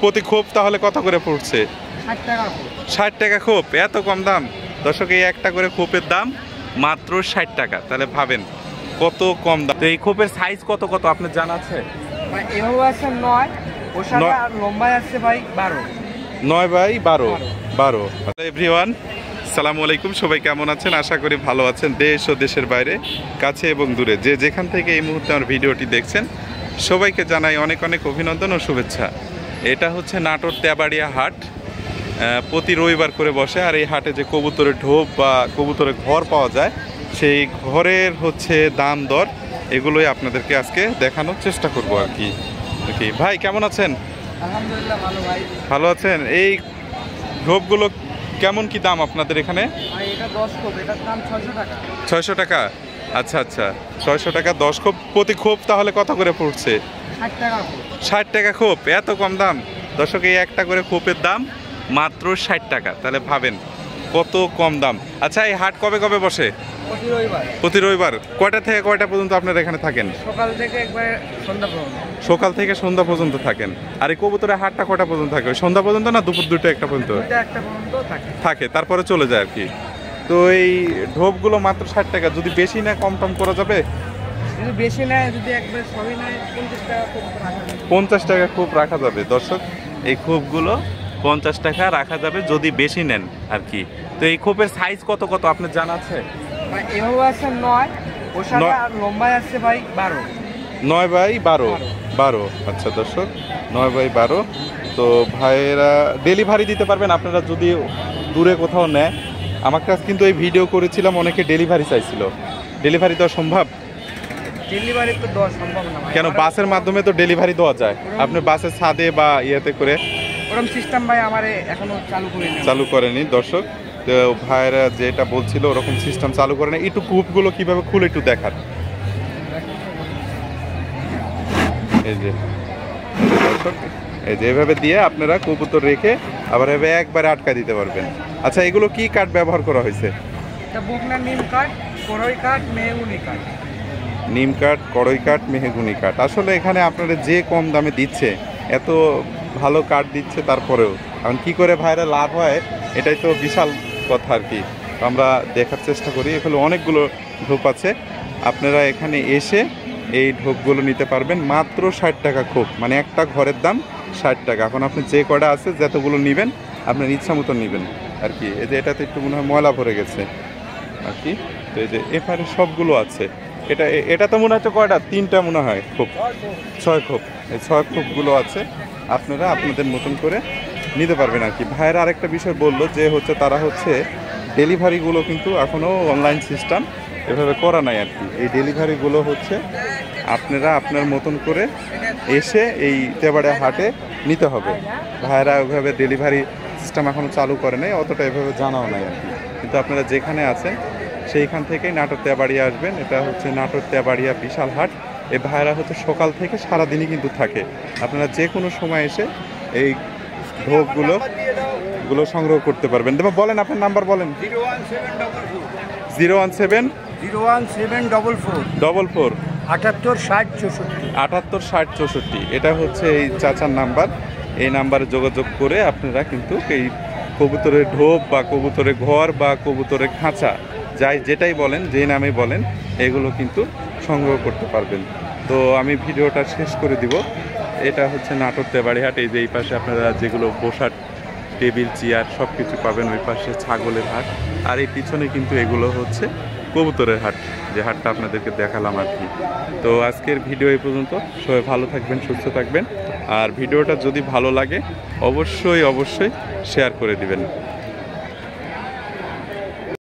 প্রতি খোপ তাহলে কত করে পড়ছে? 60 টাকা খোপ। এত কম দাম দর্শক, এই একটা করে খোপের দাম মাত্র 60 টাকা। তাহলে ভাবেন কত কম দাম। তো এই খোপের সাইজ কত কত আপনার জানা আছে? আছে 9, ওসাদা আর লম্বায় আছে ভাই 12। 9 বাই 12। এভরিওয়ান, আসসালামু আলাইকুম। সবাই কেমন আছেন? আশা করি ভালো আছেন। দেশ ও দেশের বাইরে, কাছে এবং দূরে, যে যেখান থেকে এই মুহূর্তে আমার ভিডিওটি দেখছেন, সবাইকে জানাই অনেক অনেক অভিনন্দন ও শুভেচ্ছা। এটা হচ্ছে নাটোর তেবাড়িয়া হাট। প্রতি রবিবার করে বসে। আর এই হাটে যে কবুতরের ঢোপ বা কবুতরের ঘর পাওয়া যায়, সেই ঘরের হচ্ছে দাম দর, এগুলোই আপনাদেরকে আজকে দেখানোর চেষ্টা করব আর কি। ভাই কেমন আছেন? আলহামদুলিল্লাহ ভালো ভাই। ভালো আছেন। এই ঢোপগুলো কেমন কি দাম আপনাদের এখানে? এটা 10 খোপ, এটার দাম 600 টাকা। 600 টাকা। আচ্ছা আচ্ছা, 600 টাকা 10 খোপ। প্রতি খোপ তাহলে কত করে পড়ছে? 60 টাকা খোপ। 60 টাকা খোপ। এত কম দাম দর্শক, এই একটা করে খোপের দাম মাত্র 60 টাকা। তাহলে ভাবেন কত কম দাম। আচ্ছা, এই হাট কবে কবে বসে? প্রতি রবিবার। প্রতি রবিবার। কয়টা থেকে কয়টা পর্যন্ত আপনারা এখানে থাকেন? সকাল থেকে একবারে সন্ধ্যা পর্যন্ত। সকাল থেকে সন্ধ্যা পর্যন্ত থাকেন। আর এই কবুতরের হাটটা কয়টা পর্যন্ত থাকে? ওই সন্ধ্যা পর্যন্ত না দুপুর 2টা 1টা পর্যন্ত থাকে, তারপরে চলে যায় আর কি। তো এই ঢোপগুলো মাত্র 60 টাকা। যদি বেশি না কম টম করা যাবে? যদি বেশি নেয়, যদি একবারে সবই নেয় 50 টাকা খোপ রাখা যাবে। 50 টাকা খোপ রাখা যাবে দর্শক। এই খোপগুলো 50 টাকা রাখা যাবে যদি বেশি নেন আর কি। তো এই খোপের সাইজ কত কত আপনার জানা আছে? এভাবে আছে 9, ওসাদা আর লম্বায় আছে ভাই 12। 9 বাই 12। আচ্ছা দর্শক, 9 বাই 12। তো ভাইয়েরা ডেলিভারি দিতে পারবেন আপনারা যদি দূরে কোথাও নেয়? আমার কাছে কিন্তু এই ভিডিও করেছিলাম, অনেকে ডেলিভারি চাইছিল। ডেলিভারি দেওয়া সম্ভব? ডেলিভারি তো দেওয়া সম্ভব না। কেন? বাসের মাধ্যমে তো ডেলিভারি দেওয়া যায়। আপনি বাসের ছাদে বা ইয়েতে করে ওরকম সিস্টেম ভাই আমার এখনো চালু করেনি দর্শক। তো ভাইয়েরা যেটা বলছিল ওরকম সিস্টেম চালু করে না। একটু কূপগুলো কিভাবে খুলে একটু দেখার। এই যে দর্শক, এই যে এভাবে দিয়ে আপনারা কবুতর রেখে আবার এভাবে একবারে আটকা দিতে পারবেন। আচ্ছা, এগুলো কি কাঠ ব্যবহার করা হয়েছে? নিম কাঠ, কড়ই কাঠ, মেহগুনি কাঠ। নিম কাঠ, কড়ই কাঠ, মেহগুনি কাঠ। আসলে এখানে আপনারা যে কম দামে দিচ্ছে, এত ভালো কাঠ দিচ্ছে, তারপরেও এখন কী করে ভাইরা লাভ হয়, এটাই তো বিশাল কথা আর কি। আমরা দেখার চেষ্টা করি। এখানে অনেকগুলো ঢোপ আছে, আপনারা এখানে এসে এই ঢোপগুলো নিতে পারবেন মাত্র 60 টাকা খোপ। মানে একটা ঘরের দাম 60 টাকা। এখন আপনি যে কটা আছে, যতগুলো নেবেন আপনার ইচ্ছা মতো নেবেন আর কি। এই যে এটাতে একটু মনে হয় ময়লা ভরে গেছে আর কি। তো এই যে এপারে সবগুলো আছে। এটা তো মনে হচ্ছে কয়টা? 3টা মনে হয় খোপ, 6 খোপ। এই 6 খোপগুলো আছে, আপনারা আপনাদের মতন করে নিতে পারবেন আর কি। ভাইয়েরা আরেকটা বিষয় বললো যে হচ্ছে তারা হচ্ছে ডেলিভারিগুলো কিন্তু এখনও অনলাইন সিস্টেম এভাবে করা নাই আর কি। এই ডেলিভারিগুলো হচ্ছে আপনারা আপনার মতন করে এসে এই তেবাড়িয়া হাটে নিতে হবে। ভাইয়েরা ওইভাবে ডেলিভারি সিস্টেম এখনও চালু করে নেই, অতটা এভাবে জানাও নাই আর কি। কিন্তু আপনারা যেখানে আছেন সেইখান থেকেই নাটোর তেবাড়িয়া আসবেন। এটা হচ্ছে নাটোর তেবাড়িয়া বিশাল হাট। এই ভাইয়েরা হচ্ছে সকাল থেকে সারাদিনই কিন্তু থাকে। আপনারা যে কোনো সময় এসে এই ঢোপগুলো সংগ্রহ করতে পারবেন। তবে বলেন, আপনার নাম্বার বলেন। 017 44 78 60 64। 78 60 64। এটা হচ্ছে এই চাচার নাম্বার। এই নাম্বারে যোগাযোগ করে আপনারা কিন্তু এই কবুতরের ঢোপ বা কবুতরের ঘর বা কবুতরের খাঁচা, যেটাই বলেন, যেই নামে বলেন, এগুলো কিন্তু সংগ্রহ করতে পারবেন। তো আমি ভিডিওটা শেষ করে দিব। এটা হচ্ছে নাটোর তেবাড়িয়া হাট। এই যে এই পাশে আপনারা যেগুলো বসার টেবিল, চেয়ার সব কিছু পাবেন। ওই পাশে ছাগলের হাট, আর এই পিছনে কিন্তু এগুলো হচ্ছে কবুতরের হাট, যে হাটটা আপনাদেরকে দেখালাম আর কি। তো আজকের ভিডিও এই পর্যন্ত। সবাই ভালো থাকবেন, সুস্থ থাকবেন। আর ভিডিওটা যদি ভালো লাগে অবশ্যই শেয়ার করে দিবেন।